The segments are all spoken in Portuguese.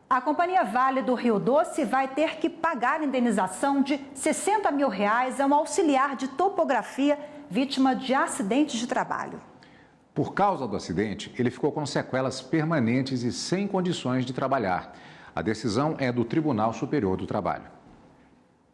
A Companhia Vale do Rio Doce vai ter que pagar indenização de R$60 mil a um auxiliar de topografia vítima de acidente de trabalho. Por causa do acidente, ele ficou com sequelas permanentes e sem condições de trabalhar. A decisão é do Tribunal Superior do Trabalho.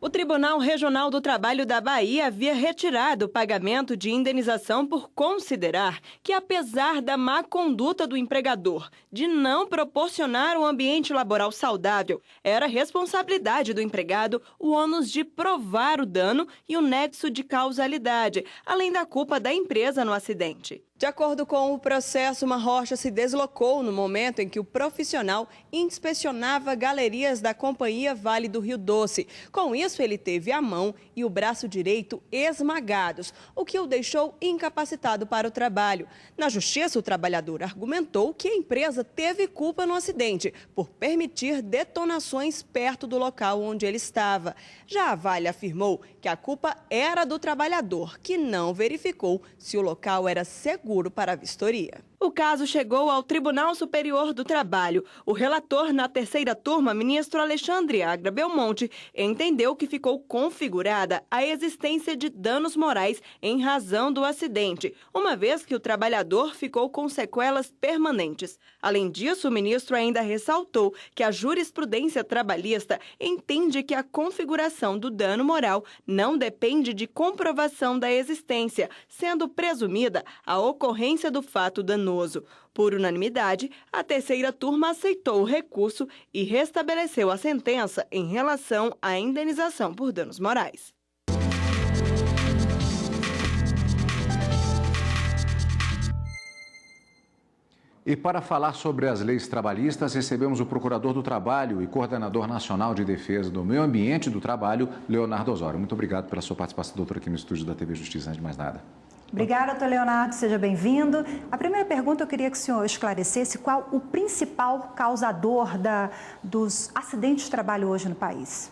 O Tribunal Regional do Trabalho da Bahia havia retirado o pagamento de indenização por considerar que, apesar da má conduta do empregador de não proporcionar um ambiente laboral saudável, era responsabilidade do empregado o ônus de provar o dano e o nexo de causalidade, além da culpa da empresa no acidente. De acordo com o processo, uma rocha se deslocou no momento em que o profissional inspecionava galerias da Companhia Vale do Rio Doce. Com isso, ele teve a mão e o braço direito esmagados, o que o deixou incapacitado para o trabalho. Na justiça, o trabalhador argumentou que a empresa teve culpa no acidente por permitir detonações perto do local onde ele estava. Já a Vale afirmou que a culpa era do trabalhador, que não verificou se o local era seguro para a vistoria. O caso chegou ao Tribunal Superior do Trabalho. O relator na terceira turma, ministro Alexandre Agra Belmonte, entendeu que ficou configurada a existência de danos morais em razão do acidente, uma vez que o trabalhador ficou com sequelas permanentes. Além disso, o ministro ainda ressaltou que a jurisprudência trabalhista entende que a configuração do dano moral não depende de comprovação da existência, sendo presumida a ocorrência do fato danoso. Por unanimidade, a terceira turma aceitou o recurso e restabeleceu a sentença em relação à indenização por danos morais. E para falar sobre as leis trabalhistas, recebemos o Procurador do Trabalho e Coordenador Nacional de Defesa do Meio Ambiente e do Trabalho, Leonardo Osório. Muito obrigado pela sua participação, doutor, aqui no estúdio da TV Justiça. Antes de mais nada. Obrigada, doutor Leonardo. Seja bem-vindo. A primeira pergunta eu queria que o senhor esclarecesse qual o principal causador dos acidentes de trabalho hoje no país.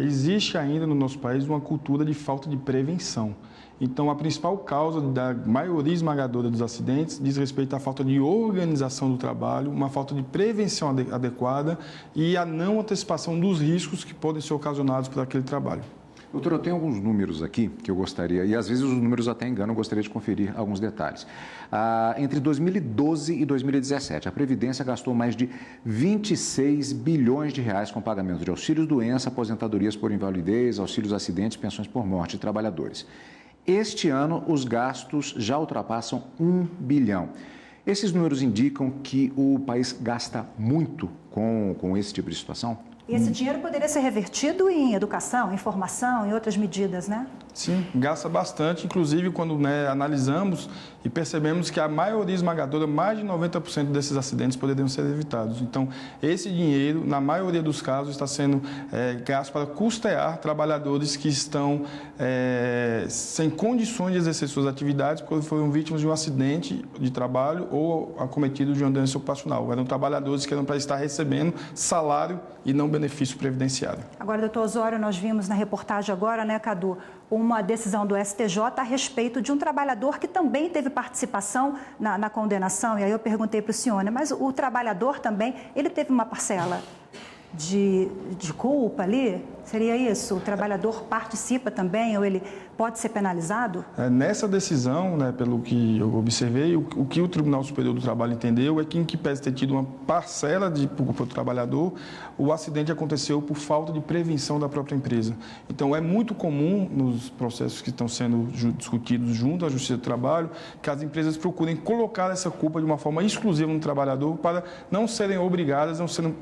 Existe ainda no nosso país uma cultura de falta de prevenção. Então, a principal causa da maioria esmagadora dos acidentes diz respeito à falta de organização do trabalho, uma falta de prevenção adequada e a não antecipação dos riscos que podem ser ocasionados por aquele trabalho. Doutor, eu tenho alguns números aqui que eu gostaria, e às vezes os números até enganam, eu gostaria de conferir alguns detalhes. Entre 2012 e 2017, a Previdência gastou mais de 26 bilhões de reais com pagamento de auxílios-doença, aposentadorias por invalidez, auxílios acidentes, pensões por morte de trabalhadores. Este ano, os gastos já ultrapassam 1 bilhão. Esses números indicam que o país gasta muito com esse tipo de situação? E esse dinheiro poderia ser revertido em educação, em formação, em outras medidas, né? Sim, gasta bastante, inclusive quando analisamos e percebemos que a maioria esmagadora, mais de 90% desses acidentes poderiam ser evitados. Então, esse dinheiro, na maioria dos casos, está sendo gasto para custear trabalhadores que estão sem condições de exercer suas atividades porque foram vítimas de um acidente de trabalho ou acometidos de uma doença ocupacional. Eram trabalhadores que eram para estar recebendo salário e não benefício previdenciário. Agora, doutor Osório, nós vimos na reportagem agora, né, Cadu, uma decisão do STJ a respeito de um trabalhador que também teve participação na condenação. E aí eu perguntei para o senhor, né, mas o trabalhador também, ele teve uma parcela de culpa ali? Seria isso? O trabalhador participa também ou ele pode ser penalizado? Nessa decisão, né, pelo que eu observei, o que o Tribunal Superior do Trabalho entendeu é que, em que pese ter tido uma parcela de culpa do trabalhador, o acidente aconteceu por falta de prevenção da própria empresa. Então, é muito comum nos processos que estão sendo discutidos junto à Justiça do Trabalho que as empresas procurem colocar essa culpa de uma forma exclusiva no trabalhador para não serem obrigadas, não serem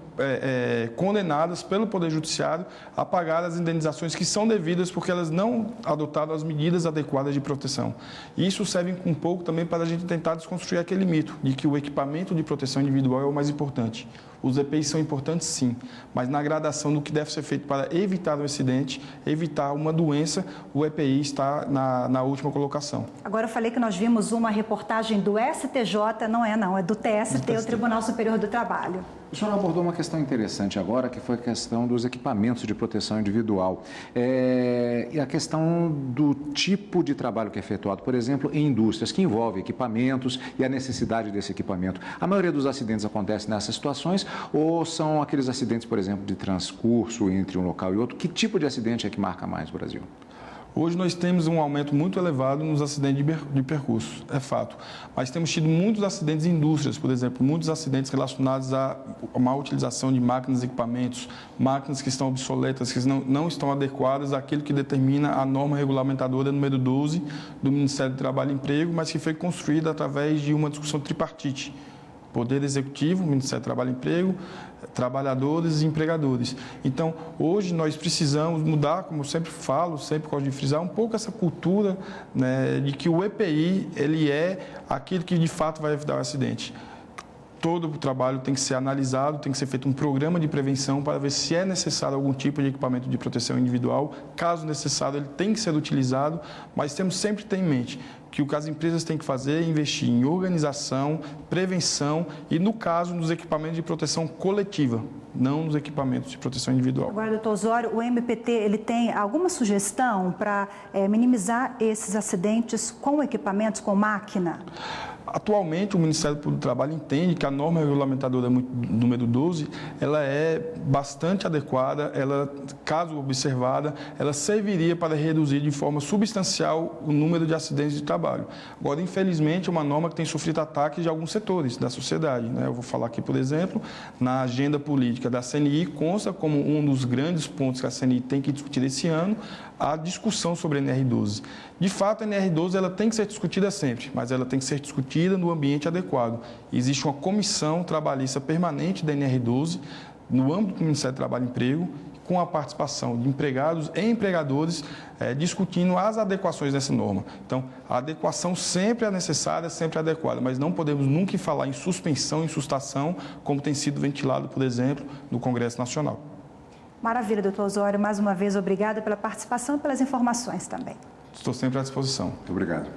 condenadas pelo Poder Judiciário a pagar as indenizações que são devidas porque elas não adotaram as medidas adequadas de proteção. E isso serve um pouco também para a gente tentar desconstruir aquele mito de que o equipamento de proteção individual é o mais importante. Os EPIs são importantes, sim, mas na gradação do que deve ser feito para evitar um acidente, evitar uma doença, o EPI está na última colocação. Agora, eu falei que nós vimos uma reportagem do STJ, não, é do TST, o Tribunal Superior do Trabalho. O senhor abordou uma questão interessante agora, que foi a questão dos equipamentos de proteção individual. E a questão do tipo de trabalho que é efetuado, por exemplo, em indústrias que envolvem equipamentos e a necessidade desse equipamento. A maioria dos acidentes acontece nessas situações ou são aqueles acidentes, por exemplo, de transcurso entre um local e outro? Que tipo de acidente é que marca mais no Brasil? Hoje nós temos um aumento muito elevado nos acidentes de percurso, é fato. Mas temos tido muitos acidentes em indústrias, por exemplo, muitos acidentes relacionados à má utilização de máquinas e equipamentos, máquinas que estão obsoletas, que não estão adequadas àquilo que determina a norma regulamentadora número 12 do Ministério do Trabalho e Emprego, mas que foi construída através de uma discussão tripartite. Poder Executivo, Ministério do Trabalho e Emprego, trabalhadores e empregadores. Então, hoje nós precisamos mudar, como eu sempre falo, sempre gosto de frisar, um pouco essa cultura, né, de que o EPI ele é aquilo que de fato vai evitar o acidente. Todo o trabalho tem que ser analisado, tem que ser feito um programa de prevenção para ver se é necessário algum tipo de equipamento de proteção individual. Caso necessário, ele tem que ser utilizado, mas temos sempre que ter em mente que o que as empresas têm que fazer é investir em organização, prevenção e, no caso, nos equipamentos de proteção coletiva, não nos equipamentos de proteção individual. Agora, doutor Osório, o MPT ele tem alguma sugestão para minimizar esses acidentes com equipamentos, com máquina? Atualmente, o Ministério Público do Trabalho entende que a norma regulamentadora número 12, ela é bastante adequada, ela, caso observada, ela serviria para reduzir de forma substancial o número de acidentes de trabalho. Agora, infelizmente, é uma norma que tem sofrido ataques de alguns setores da sociedade, né? Eu vou falar aqui, por exemplo, na agenda política da CNI, consta como um dos grandes pontos que a CNI tem que discutir esse ano, a discussão sobre a NR12. De fato, a NR12 ela tem que ser discutida sempre, mas ela tem que ser discutida no ambiente adequado. Existe uma comissão trabalhista permanente da NR12, no âmbito do Ministério do Trabalho e Emprego, com a participação de empregados e empregadores, discutindo as adequações dessa norma. Então, a adequação sempre é necessária, sempre é adequada, mas não podemos nunca falar em suspensão, em sustação, como tem sido ventilado, por exemplo, no Congresso Nacional. Maravilha, doutor Osório. Mais uma vez, obrigada pela participação e pelas informações também. Estou sempre à disposição. Muito obrigado.